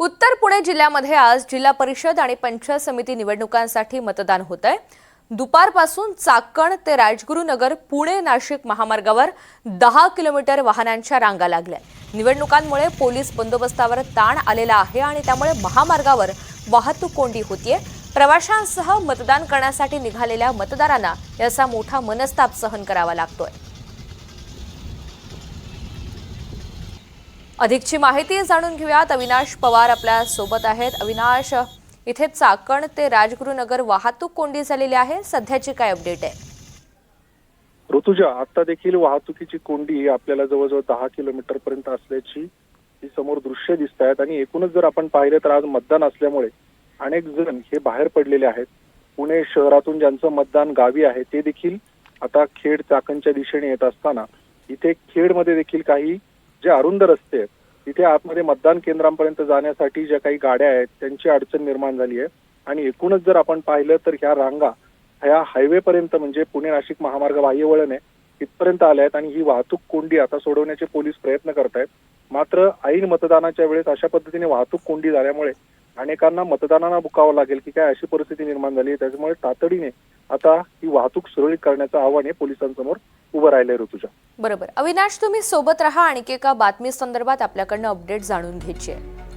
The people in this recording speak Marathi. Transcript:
उत्तर पुणे जिल्ह्यामध्ये आज जिल्हा परिषद आणि पंचायत समिती निवडणुकांसाठी मतदान होत आहे। दुपारपासून चाकण ते राजगुरुनगर पुणे नाशिक महामार्गावर 10 किलोमीटर वाहनांच्या रांगा लागल्या। निवडणुकांमुळे पोलीस बंदोबस्तावर ताण आलेला आहे आणि त्यामुळे महामार्गावर वाहतूक कोंडी होतीये। प्रवाशांसह मतदान करण्यासाठी निघालेल्या मतदारांना याचा मोठा मनस्ताप सहन करावा लागतोय। अधिकची माहिती जाणून घेऊयात। अविनाश पवार आपल्या सोबत आहेत। अविनाश, इथे चाकण ते राजगुरुनगर वाहतूक कोंडी झालेली आहे, सध्याची काय अपडेट आहे? ऋतुजा, आता देखील वाहतुकीची कोंडी आपल्याला जवळजवळ 10 किलोमीटर पर्यंत असल्याची ही समोर दृश्य दिसत आहेत आणि एकूणच जर आपण पाहिलं तर आज मतदान असल्यामुळे अनेक जण हे बाहेर पडलेले आहेत। पुणे शहरातून ज्यांचं मतदान गावी आहे ते देखील आता खेड चाकणच्या दिशेने येत असताना इथे खेडमध्ये देखील काही जे अरुंद रस्ते आहेत तिथे आतमध्ये मतदान केंद्रांपर्यंत जाण्यासाठी ज्या काही गाड्या आहेत त्यांची अडचण निर्माण झाली आहे आणि एकूणच जर आपण पाहिलं तर ह्या रांगा ह्या हायवे पर्यंत म्हणजे पुणे नाशिक महामार्ग बाह्य वळण आहे तिथपर्यंत आल्या आहेत आणि ही वाहतूक कोंडी आता सोडवण्याचे पोलीस प्रयत्न करत आहेत। मात्र ऐन मतदानाच्या वेळेस अशा पद्धतीने वाहतूक कोंडी झाल्यामुळे अनेकांना मतदानाला बुकावं लागेल की काय अशी परिस्थिती निर्माण झाली आहे। त्याच्यामुळे तातडीने आता ही वाहतूक सुरळीत करण्याचं आव्हान हे पोलिसांसमोर उभं राहिलंय। ऋतुजा, बरोबर। अविनाश, तुम्ही सोबत राहा, आणखी एका बातमी संदर्भात आपल्याकडनं अपडेट जाणून घ्यायची आहे।